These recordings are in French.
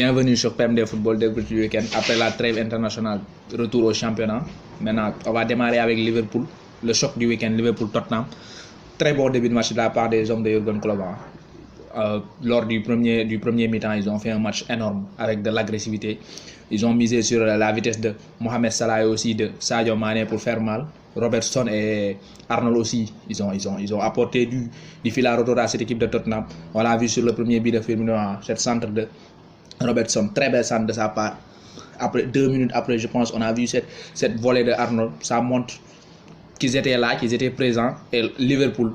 Bienvenue sur PMD Football Débrief du week-end. Après la trêve internationale, retour au championnat. Maintenant, on va démarrer avec Liverpool. Le choc du week-end, Liverpool-Tottenham. Très bon début de match de la part des hommes de Jürgen Klopp. Lors du premier mi-temps, ils ont fait un match énorme avec de l'agressivité. Ils ont misé sur la vitesse de Mohamed Salah et aussi de Sadio Mané pour faire mal. Robertson et Arnold aussi, ils ont apporté du fil à retordre à cette équipe de Tottenham. On l'a vu sur le premier but de Firmino, cette centre de Robertson, très belle centre de sa part. Après 2 minutes après, je pense, on a vu cette volée de Arnold. Ça montre qu'ils étaient là, qu'ils étaient présents et Liverpool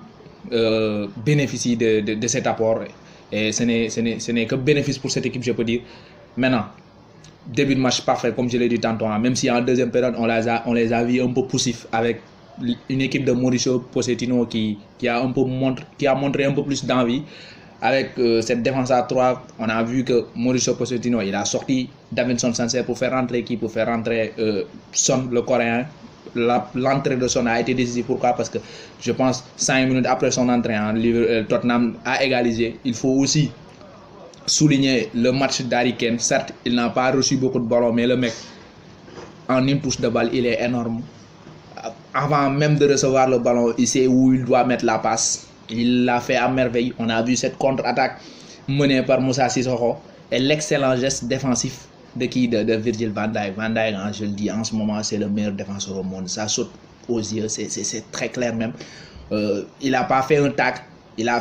bénéficie de cet apport. Et ce n'est que bénéfice pour cette équipe, je peux dire. Maintenant, début de match parfait, comme je l'ai dit tantôt, même si en deuxième période, on les a vus un peu poussifs avec une équipe de Mauricio Pochettino qui a montré un peu plus d'envie. Avec cette défense à 3, on a vu que Mauricio Pochettino, il a sorti Davinson Sanchez pour faire rentrer Son, le Coréen. L'entrée de Son a été décisive. Pourquoi? Parce que je pense 5 minutes après son entrée, Tottenham a égalisé. Il faut aussi souligner le match d'Harry Kane. Certes, il n'a pas reçu beaucoup de ballons, mais le mec, en une touche de balle, il est énorme. Avant même de recevoir le ballon, il sait où il doit mettre la passe. Il l'a fait à merveille. On a vu cette contre-attaque menée par Moussa Sissoko et l'excellent geste défensif de Virgil van Dijk. Van Dijk, je le dis, en ce moment, c'est le meilleur défenseur au monde. Ça saute aux yeux, c'est très clair même. Il n'a pas fait un tacle. Il n'a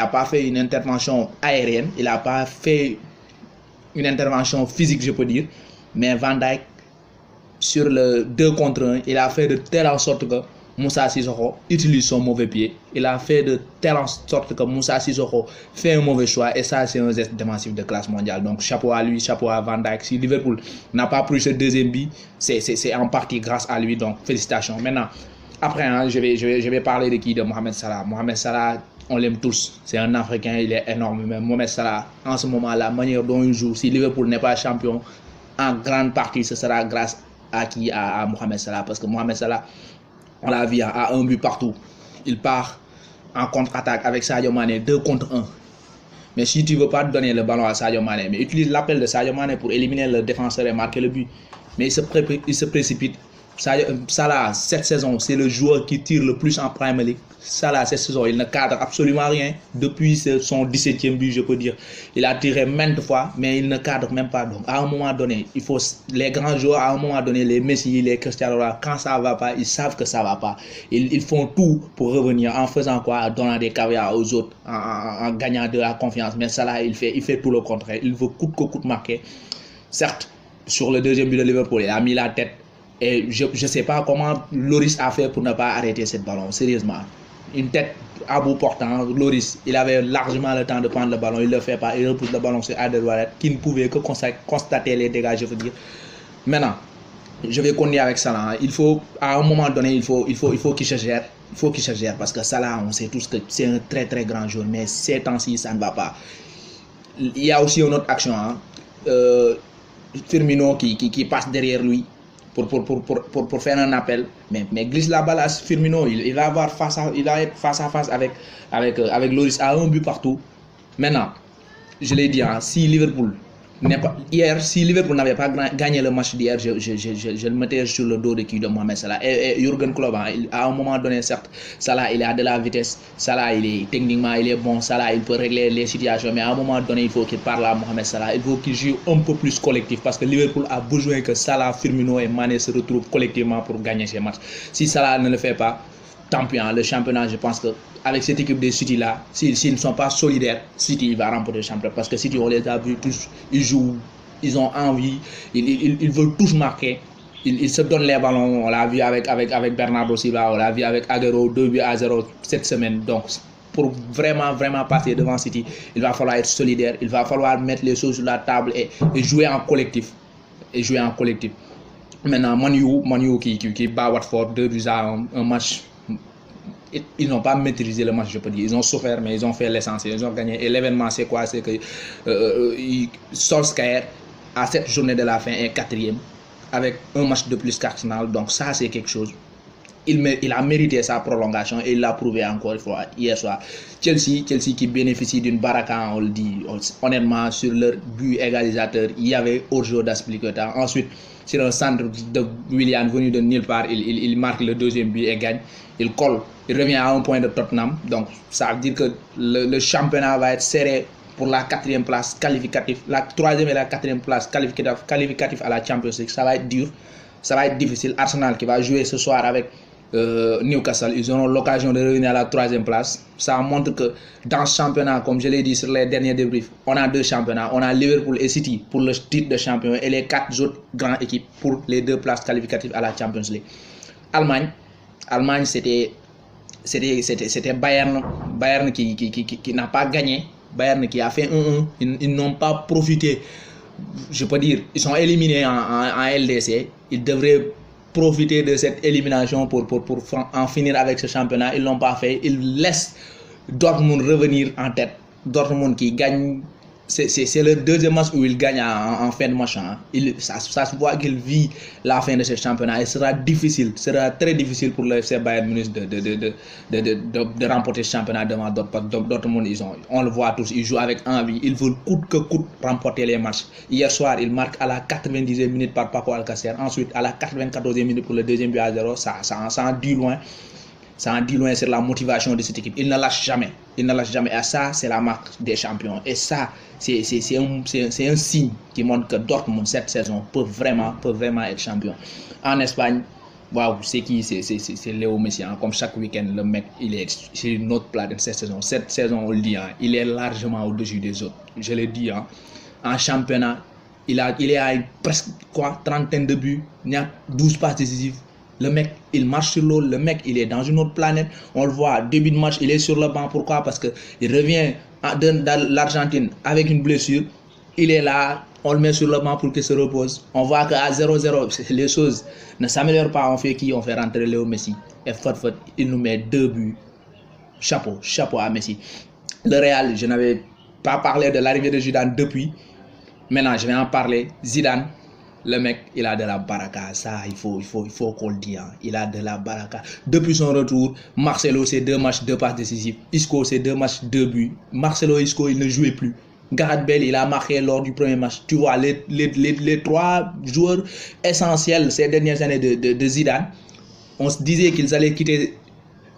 pas fait une intervention aérienne. Il n'a pas fait une intervention physique, je peux dire. Mais Van Dijk, sur le 2 contre 1, il a fait de telle sorte que Moussa Sissoko utilise son mauvais pied. Il a fait de telle sorte que Moussa Sissoko fait un mauvais choix. Et ça, c'est un geste défensif de classe mondiale. Donc, chapeau à lui, chapeau à Van Dijk. Si Liverpool n'a pas pris ce deuxième but, c'est en partie grâce à lui. Donc, félicitations. Maintenant, après, je vais parler de Mohamed Salah. Mohamed Salah, on l'aime tous. C'est un Africain, il est énorme. Mais Mohamed Salah, en ce moment, la manière dont il joue, si Liverpool n'est pas champion, en grande partie, ce sera grâce à Mohamed Salah. Parce que Mohamed Salah, on l'a vu, a un but partout. Il part en contre-attaque avec Sadio Mané, 2 contre 1. Mais si tu ne veux pas donner le ballon à Sadio Mané, mais utilise l'appel de Sadio Mané pour éliminer le défenseur et marquer le but. Mais il se précipite. Salah, cette saison, c'est le joueur qui tire le plus en Premier League. Salah, cette saison, il ne cadre absolument rien. Depuis son 17e but, je peux dire. Il a tiré maintes fois, mais il ne cadre même pas. Donc, à un moment donné, les grands joueurs, à un moment donné, les Messi, les Cristiano Ronaldo, quand ça ne va pas, ils savent que ça ne va pas. Ils font tout pour revenir. En faisant quoi? En donnant des caviars aux autres, en gagnant de la confiance. Mais Salah, il fait tout le contraire. Il veut coûte que coûte marquer. Certes, sur le deuxième but de Liverpool, il a mis la tête. Et je ne sais pas comment Lloris a fait pour ne pas arrêter ce ballon, sérieusement. Une tête à bout portant, Lloris, il avait largement le temps de prendre le ballon, il ne le fait pas, il repousse le ballon sur Alderweireld, qui ne pouvait que constater les dégâts, je veux dire. Maintenant, je vais continuer avec Salah. À un moment donné, il faut qu'il se gère. Il faut qu'il se gère parce que Salah, on sait tous que c'est un très très grand joueur, mais ces temps-ci, ça ne va pas. Il y a aussi une autre action, Firmino qui passe derrière lui. Pour faire un appel, mais glisse la balle à Firmino, il va être face à face avec Lloris à un but partout. Maintenant, je l'ai dit, si Liverpool n'avait pas gagné le match d'hier, je le mettais sur le dos de Mohamed Salah et Jürgen Klopp. À un moment donné, certes, Salah il a de la vitesse, Salah techniquement il est bon, Salah il peut régler les situations, mais à un moment donné il faut qu'il parle à Mohamed Salah, il faut qu'il joue un peu plus collectif parce que Liverpool a besoin que Salah, Firmino et Mané se retrouvent collectivement pour gagner ces matchs. Si Salah ne le fait pas, tant pis, le championnat, je pense qu'avec cette équipe de City là, s'ils ne sont pas solidaires, City va remporter le championnat. Parce que City, on les a vus tous, ils jouent, ils ont envie, ils veulent tous marquer, ils se donnent les ballons. On l'a vu avec Bernardo Silva, on l'a vu avec Agüero, 2-0 cette semaine. Donc, pour vraiment passer devant City, il va falloir être solidaire, il va falloir mettre les choses sur la table et jouer en collectif. Maintenant, Man U qui bat Watford 2-0 un match. Ils n'ont pas maîtrisé le match, je peux dire. Ils ont souffert, mais ils ont fait l'essentiel. Ils ont gagné. Et l'événement, c'est quoi? C'est que Solskjaer, à cette journée de la fin, est 4e, avec un match de plus qu'Arsenal. Donc ça, c'est quelque chose. il a mérité sa prolongation et il l'a prouvé encore une fois hier soir. Chelsea qui bénéficie d'une baraka, on le dit honnêtement, sur leur but égalisateur. Il y avait hors-jeu d'Azpilicueta. Ensuite, sur un centre de Willian venu de nulle part, il marque le deuxième but et gagne. Il colle, il revient à un point de Tottenham. Donc, ça veut dire que le championnat va être serré pour la 4e place qualificative, la 3e et la 4e place qualificative à la Champions League. Ça va être dur, ça va être difficile. Arsenal qui va jouer ce soir avec Newcastle, ils auront l'occasion de revenir à la 3e place. Ça montre que dans ce championnat, comme je l'ai dit sur les derniers débriefs, on a 2 championnats. On a Liverpool et City pour le titre de champion et les 4 autres grandes équipes pour les 2 places qualificatives à la Champions League. Allemagne, c'était Bayern qui n'a pas gagné. Bayern qui a fait 1-1, ils n'ont pas profité, je peux dire, ils sont éliminés en LDC, ils devraient profiter de cette élimination pour en finir avec ce championnat, ils ne l'ont pas fait, ils laissent Dortmund revenir en tête, Dortmund qui gagne, c'est le deuxième match où il gagne en fin de match. Hein. Ça se voit qu'il vit la fin de ce championnat. Il sera très difficile pour le FC Bayern Munich de remporter ce championnat devant Dortmund. On le voit tous, ils jouent avec envie. Ils veulent coûte que coûte remporter les matchs. Hier soir, il marque à la 90e minute par Paco Alcacer. Ensuite, à la 94e minute pour le deuxième but à 0. Ça en dit loin. Ça en dit loin sur la motivation de cette équipe. Ils ne lâchent jamais. Et ça, c'est la marque des champions. Et ça, c'est un signe qui montre que Dortmund, cette saison, peut vraiment être champion. En Espagne, waouh, c'est qui? C'est Léo Messi. Hein. Comme chaque week-end, le mec, c'est une autre planète cette saison. Cette saison, on le dit, hein, il est largement au-dessus des autres. Je le dis, hein. En championnat, il est à presque trentaine de buts. Il y a 12 passes décisives. Le mec, il marche sur l'eau, le mec, il est dans une autre planète. On le voit, début de match, il est sur le banc. Pourquoi? Parce qu'il revient dans l'Argentine avec une blessure. Il est là, on le met sur le banc pour qu'il se repose. On voit qu'à 0-0, les choses ne s'améliorent pas. On fait qui? On fait rentrer Léo Messi. Et il nous met 2 buts. Chapeau à Messi. Le Real, je n'avais pas parlé de l'arrivée de Zidane depuis. Maintenant, je vais en parler. Zidane. Le mec, il a de la baraka, ça il faut qu'on le dise. Hein. Il a de la baraka. Depuis son retour, Marcelo, c'est 2 matchs, 2 passes décisives. Isco, c'est 2 matchs, 2 buts. Marcelo et Isco, il ne jouait plus. Gareth Bale, il a marqué lors du premier match. Tu vois, les 3 joueurs essentiels ces dernières années de Zidane, on se disait qu'ils allaient quitter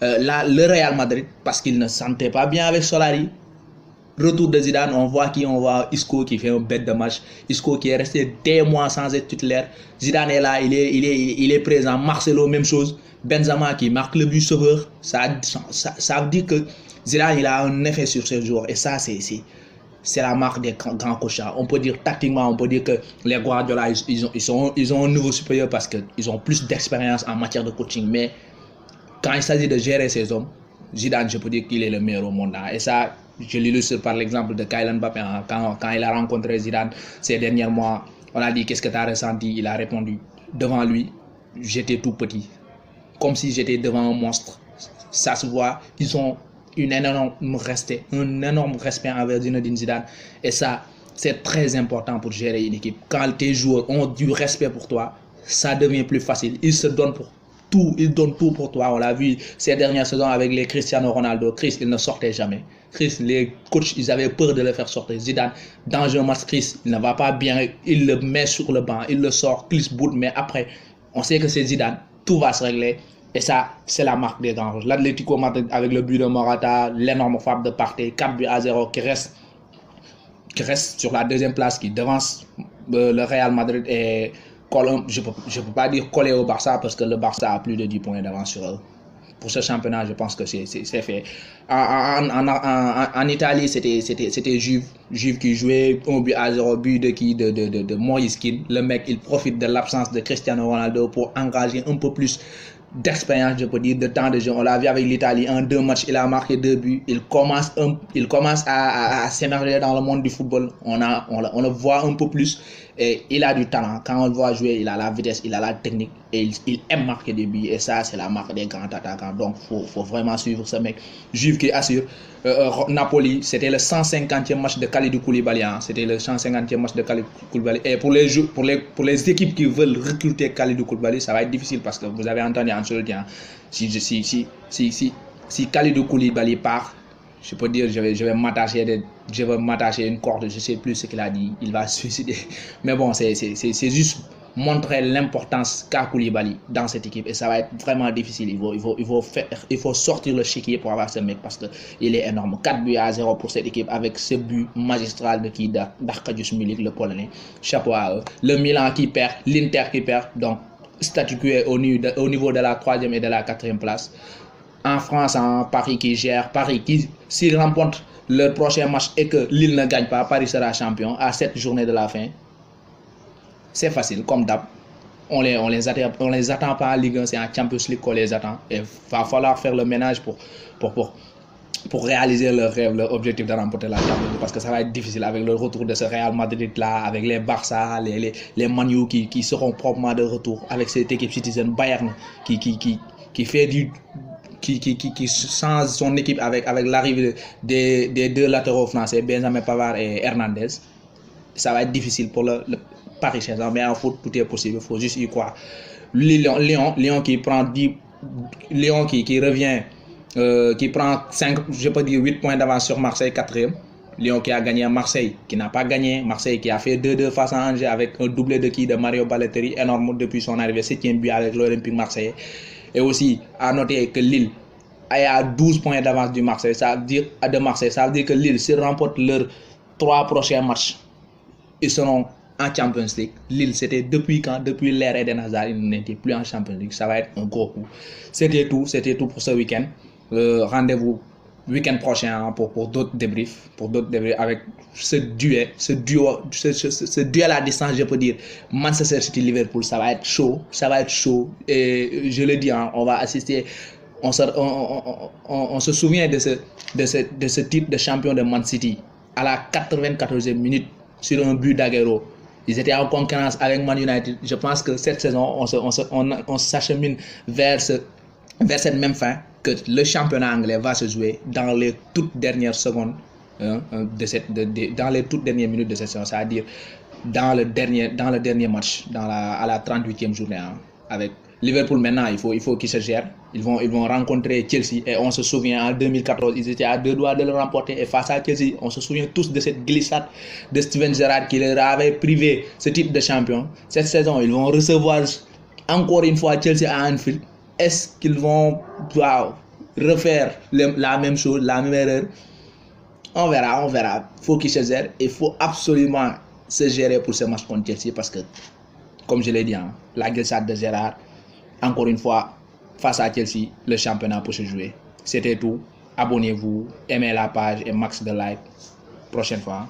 le Real Madrid parce qu'ils ne se sentaient pas bien avec Solari. Retour de Zidane, on voit Isco qui fait un bête de match. Isco qui est resté des mois sans être titulaire. Zidane est là, il est présent. Marcelo, même chose. Benzema qui marque le but sauveur. Ça veut dire que Zidane, il a un effet sur ces joueurs. Et ça, c'est la marque des grands coachs. On peut dire tactiquement, on peut dire que les Guardiola, ils ont un niveau supérieur parce qu'ils ont plus d'expérience en matière de coaching. Mais quand il s'agit de gérer ces hommes, Zidane, je peux dire qu'il est le meilleur au monde. Et ça, je l'illustre par l'exemple de Kylian Mbappé. Quand il a rencontré Zidane ces derniers mois, on a dit qu'est-ce que tu as ressenti? Il a répondu devant lui, j'étais tout petit, comme si j'étais devant un monstre. Ça se voit, ils ont un énorme respect envers Zinedine Zidane. Et ça, c'est très important pour gérer une équipe. Quand tes joueurs ont du respect pour toi, ça devient plus facile. Ils se donnent pour tout, ils donnent tout pour toi. On l'a vu ces dernières saisons avec les Cristiano Ronaldo. Chris, il ne sortait jamais. Chris, les coachs, ils avaient peur de le faire sortir. Zidane, dans un match, Chris, il ne va pas bien, il le met sur le banc, il le sort, Chris boot, mais après, on sait que c'est Zidane, tout va se régler. Et ça, c'est la marque des grands. L'Atlético Madrid avec le but de Morata, l'énorme frappe de Partey, 4-0 qui reste sur la 2e place, qui devance le Real Madrid et je peux pas dire coller au Barça parce que le Barça a plus de 10 points d'avance sur eux. Pour ce championnat, je pense que c'est fait. En Italie, c'était Juve qui jouait 1-0, but de Moïse Kean. Le mec, il profite de l'absence de Cristiano Ronaldo pour engager un peu plus d'expérience, je peux dire, de temps de jeu. On l'a vu avec l'Italie, en 2 matchs, il a marqué 2 buts. Il commence à s'émerger dans le monde du football. On le voit un peu plus. Et il a du talent. Quand on le voit jouer, il a la vitesse, il a la technique et il aime marquer des buts. Et ça, c'est la marque des grands attaquants. Donc, faut vraiment suivre ce mec. Juve qui assure. Napoli, c'était le 150e match de Kalidou Koulibaly. Hein. C'était le 150e match de Kalidou Koulibaly. Et pour les équipes qui veulent recruter Kalidou Koulibaly, ça va être difficile parce que vous avez entendu Ancelotti. Hein. Si Kalidou Koulibaly part, je peux dire, je vais m'attacher une corde, je ne sais plus ce qu'il a dit, il va se suicider. Mais bon, c'est juste montrer l'importance qu'a Koulibaly dans cette équipe et ça va être vraiment difficile. Il faut sortir le chéquier pour avoir ce mec parce qu'il est énorme. 4-0 pour cette équipe avec ce but magistral de d'Arkadiusz Milik, le Polonais. Chapeau à eux. Le Milan qui perd, l'Inter qui perd, donc statu quo au niveau de la 3e et de la 4e place. En France, en Paris qui gère, Paris qui, s'il remporte leur prochain match et que Lille ne gagne pas, Paris sera champion à 7 journées de la fin. C'est facile, comme d'hab. On les attend pas en Ligue 1, c'est en Champions League qu'on les attend. Et il va falloir faire le ménage pour réaliser leur rêve, leur objectif de remporter la Champions League. Parce que ça va être difficile avec le retour de ce Real Madrid-là, avec les Barça, les Man U qui seront proprement de retour, avec cette équipe Citizen Bayern qui fait qui change son équipe avec l'arrivée des deux latéraux français, Benjamin Pavard et Hernandez. Ça va être difficile pour le Paris Saint-Germain, mais en foot, tout est possible, il faut juste y croire. Lyon qui prend 10, Lyon qui revient, qui prend 5, je peux dire 8 points d'avance sur Marseille, 4e. Lyon qui a gagné à Marseille, qui n'a pas gagné. Marseille qui a fait 2-2 face à Angers avec un doublé de Mario Balotelli, énorme depuis son arrivée, 7e but avec l'Olympique Marseillais. Et aussi, à noter que Lille est à 12 points d'avance de Marseille. Ça veut dire que Lille, s'ils remportent leurs 3 prochains matchs, ils seront en Champions League. Lille, c'était depuis quand? Depuis l'ère Eden Hazard, ils n'étaient plus en Champions League. Ça va être un gros coup. C'était tout pour ce week-end. Rendez-vous week-end prochain pour d'autres débriefs, avec ce duel à distance, je peux dire. Manchester City Liverpool, ça va être chaud, et je le dis, hein, on va assister. On se souvient de ce titre de champion de Man City à la 94e minute sur un but d'Aguero. Ils étaient en concurrence avec Man United. Je pense que cette saison, on s'achemine vers cette même fin, que le championnat anglais va se jouer dans les toutes dernières secondes, dans les toutes dernières minutes de cette saison, c'est-à-dire dans le dernier match, à la 38e journée, hein, avec Liverpool. Maintenant, il faut qu'ils se gèrent. Ils vont rencontrer Chelsea et on se souvient en 2014, ils étaient à 2 doigts de le remporter, et face à Chelsea, on se souvient tous de cette glissade de Steven Gerrard qui leur avait privé ce titre de champion. Cette saison, ils vont recevoir encore une fois Chelsea à Anfield. Est-ce qu'ils vont refaire la même chose, la même erreur? On verra. Il faut qu'ils se gèrent. Il faut absolument se gérer pour ce match contre Chelsea parce que, comme je l'ai dit, hein, la glissade de Gerrard, encore une fois, face à Chelsea, le championnat peut se jouer. C'était tout. Abonnez-vous, aimez la page et max de like. Prochaine fois.